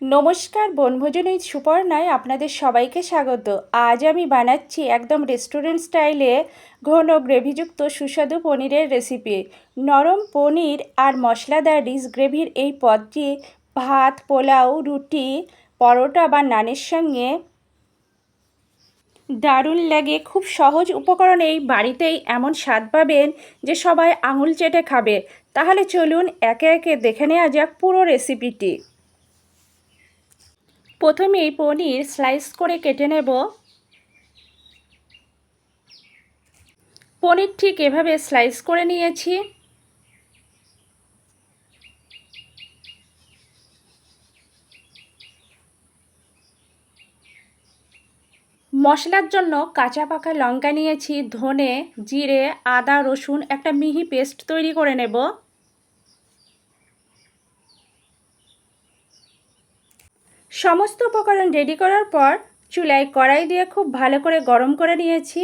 নমস্কার, বনভোজনী সুপর্ণায় আপনাদের সবাইকে স্বাগত। আজ আমি বানাচ্ছি একদম রেস্টুরেন্ট স্টাইলে ঘন গ্রেভিযুক্ত সুস্বাদু পনিরের রেসিপি। নরম পনির আর মশলাদার রিচ গ্রেভির এই পদটি ভাত, পোলাও, রুটি, পরোটা বা নানের সঙ্গে দারুণ লাগে। খুব সহজ উপকরণেই বাড়িতেই এমন স্বাদ পাবেন যে সবাই আঙুল চেটে খাবে। তাহলে চলুন একে একে দেখে নেওয়া যাক পুরো রেসিপিটি। প্রথমেই পনির স্লাইস করে কেটে নেব। পনির ঠিক এভাবে স্লাইস করে নিয়েছি। মশলার জন্য কাঁচা পাকা লঙ্কা নিয়েছি, ধনে, জিরে, আদা, রসুন একটা মিহি পেস্ট তৈরি করে নেব। সমস্ত উপকরণ রেডি করার পর চুলায় কড়াই দিয়ে খুব ভালো করে গরম করে নিয়েছি।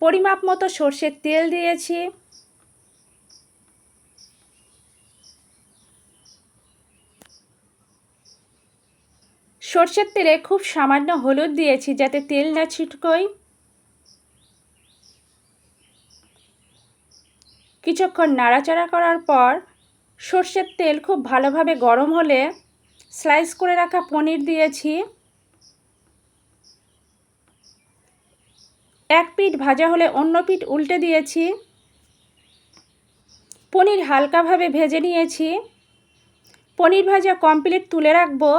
পরিমাপ মতো সর্ষের তেল দিয়েছি। সর্ষের তেলে খুব সামান্য হলুদ দিয়েছি যাতে তেল না ছিটকোয়। কিছুক্ষণ নাড়াচাড়া করার পর সর্ষের তেল খুব ভালোভাবে গরম হলে স্লাইস করে রাখা পনির দিয়েছি। এক পিঠ ভাজা হলে অন্য পিঠ উল্টে দিয়েছি। পনির হালকাভাবে ভেজে নিয়েছি। পনির ভাজা কমপ্লিট, তুলে রাখবো।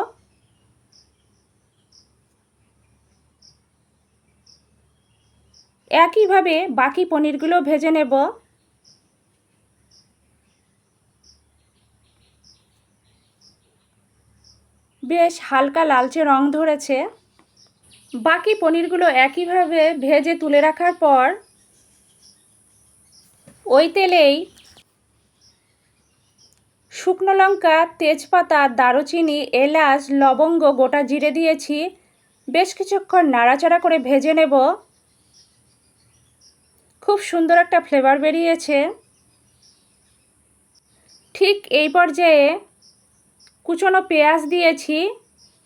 একইভাবে বাকি পনিরগুলো ভেজে নেব। বেশ হালকা লালচে রং ধরেছে। বাকি পনিরগুলো একইভাবে ভেজে তুলে রাখার পর ওই তেলেই শুকনো লঙ্কা, তেজপাতা, দারুচিনি, এলাচ, লবঙ্গ, গোটা জিরে দিয়েছি। বেশ কিছুক্ষণ নাড়াচাড়া করে ভেজে নেব। খুব সুন্দর একটা ফ্লেভার বেরিয়েছে। ঠিক এই পর্যায়ে কুচনো পেঁয়াজ দিয়েছি।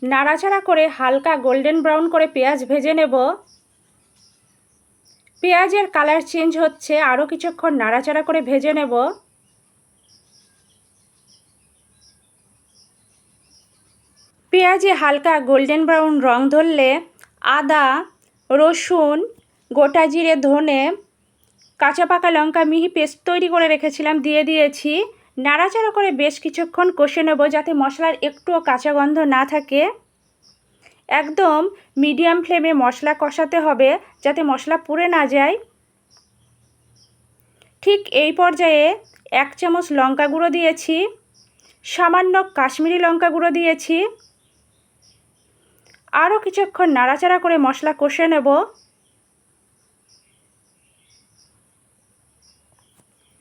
নাড়াচাড়া করে হালকা গোল্ডেন ব্রাউন করে পেঁয়াজ ভেজে নেব। পেঁয়াজের কালার চেঞ্জ হচ্ছে, আরও কিছুক্ষণ নাড়াচাড়া করে ভেজে নেব। পেঁয়াজে হালকা গোল্ডেন ব্রাউন রং ধরলে আদা, রসুন, গোটা জিরে, ধনে, কাঁচা পাকা লঙ্কা মিহি পেস্ট তৈরি করে রেখেছিলাম দিয়ে দিয়েছি। নাড়াচাড়া করে বেশ কিছুক্ষণ কষে নেব যাতে মশলার একটুও কাঁচা গন্ধ না থাকে। একদম মিডিয়াম ফ্লেমে মশলা কষাতে হবে যাতে মশলা পুড়ে না যায়। ঠিক এই পর্যায়ে 1 চামচ লঙ্কা গুঁড়ো দিয়েছি। সামান্য কাশ্মীরি লঙ্কা গুঁড়ো দিয়েছি। আরও কিছুক্ষণ নাড়াচাড়া করে মশলা কষে নেব।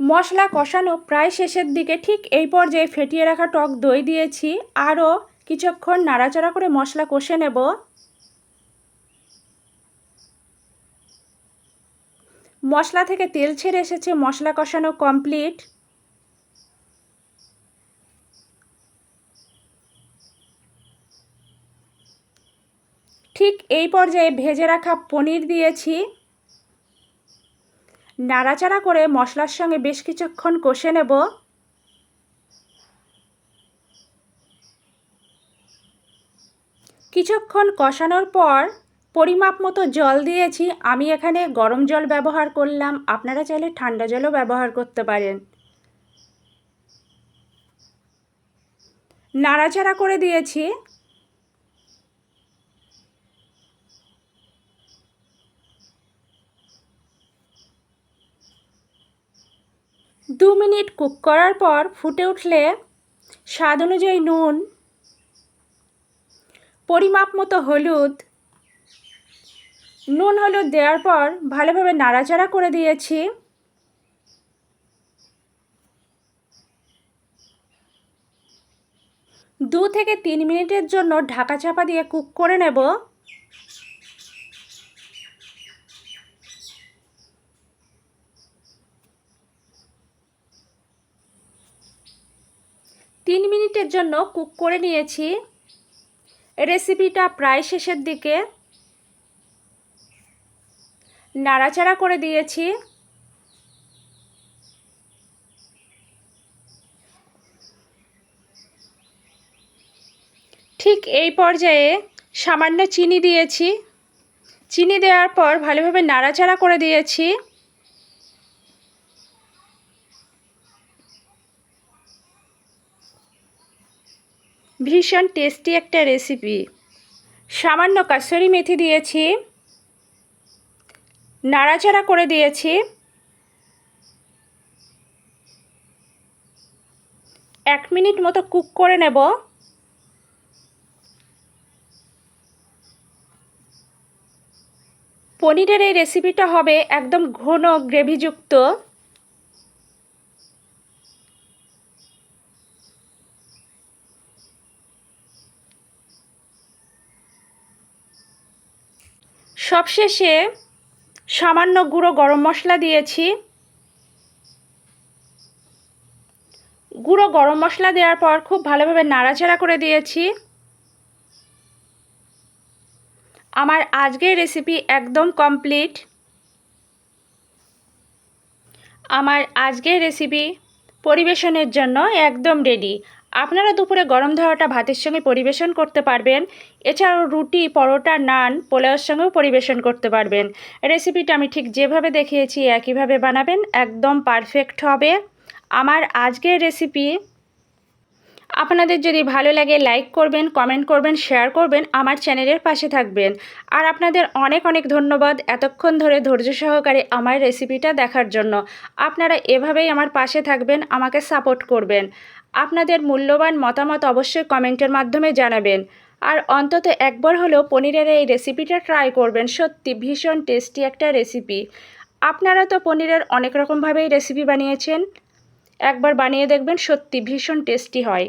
মশলা কষানো প্রায় শেষের দিকে। ঠিক এই পর্যায়ে ফেটিয়ে রাখা টক দই দিয়েছি। আরও কিছুক্ষণ নাড়াচাড়া করে মশলা কষে নেব। মশলা থেকে তেল ছেড়ে এসেছে, মশলা কষানো কমপ্লিট। ঠিক এই পর্যায়ে ভেজে রাখা পনির দিয়েছি। নাড়াচাড়া করে মশলার সঙ্গে বেশ কিছুক্ষণ কষে নেব। কিছুক্ষণ কষানোর পর পরিমাপ মতো জল দিয়েছি। আমি এখানে গরম জল ব্যবহার করলাম, আপনারা চাইলে ঠান্ডা জলও ব্যবহার করতে পারেন। নাড়াচাড়া করে দিয়েছি। দু মিনিট কুক করার পর ফুটে উঠলে স্বাদ অনুযায়ী নুন, পরিমাপ মতো হলুদ, নুন হলুদ দেওয়ার পর ভালোভাবে নাড়াচাড়া করে দিয়েছি। 2 থেকে 3 মিনিটের জন্য ঢাকা চাপা দিয়ে কুক করে নেব। 3 মিনিটের জন্য কুক করে নিয়েছি। রেসিপিটা প্রায় শেষের দিকে, নাড়াচাড়া করে দিয়েছি। ঠিক এই পর্যায়ে সামান্য চিনি দিয়েছি। চিনি দেওয়ার পর ভালোভাবে নাড়াচাড়া করে দিয়েছি। ভীষণ টেস্টি একটা রেসিপি। সামান্য কাসুরি মেথি দিয়েছি, নাড়াচাড়া করে দিয়েছি। 1 মিনিট মতো কুক করে নেব। পনিরের এই রেসিপিটা হবে একদম ঘন গ্রেভিযুক্ত। সবশেষে সামান্য গুঁড়ো গরম মশলা দিয়েছি। গুঁড়ো গরম মশলা দেওয়ার পর খুব ভালোভাবে নাড়াচাড়া করে দিয়েছি। আমার আজকের রেসিপি একদম কমপ্লিট। আমার আজকের রেসিপি পরিবেশনের জন্য একদম রেডি। আপনারা দুপুরে গরম ধোয়াটা ভাতের সঙ্গে পরিবেশন করতে পারবেন। এছাড়াও রুটি, পরোটা, নান, পোলাওয়ের সঙ্গেও পরিবেশন করতে পারবেন। রেসিপিটা আমি ঠিক যেভাবে দেখিয়েছি একইভাবে বানাবেন, একদম পারফেক্ট হবে। আমার আজকের রেসিপি আপনাদের যদি ভালো লাগে লাইক করবেন, কমেন্ট করবেন, শেয়ার করবেন, আমার চ্যানেলের পাশে থাকবেন। আর আপনাদের অনেক অনেক ধন্যবাদ এতক্ষণ ধরে ধৈর্য সহকারে আমার রেসিপিটা দেখার জন্য। আপনারা এভাবেই আমার পাশে থাকবেন, আমাকে সাপোর্ট করবেন। আপনাদের মূল্যবান মতামত অবশ্যই কমেন্টের মাধ্যমে জানাবেন। আর অন্তত একবার হলেও পনিরের এই রেসিপিটা ট্রাই করবেন। সত্যি ভীষণ টেস্টি একটা রেসিপি। আপনারা তো পনিরের অনেক রকমভাবেই রেসিপি বানিয়েছেন, একবার বানিয়ে দেখবেন, সত্যি ভীষণ টেস্টি হয়।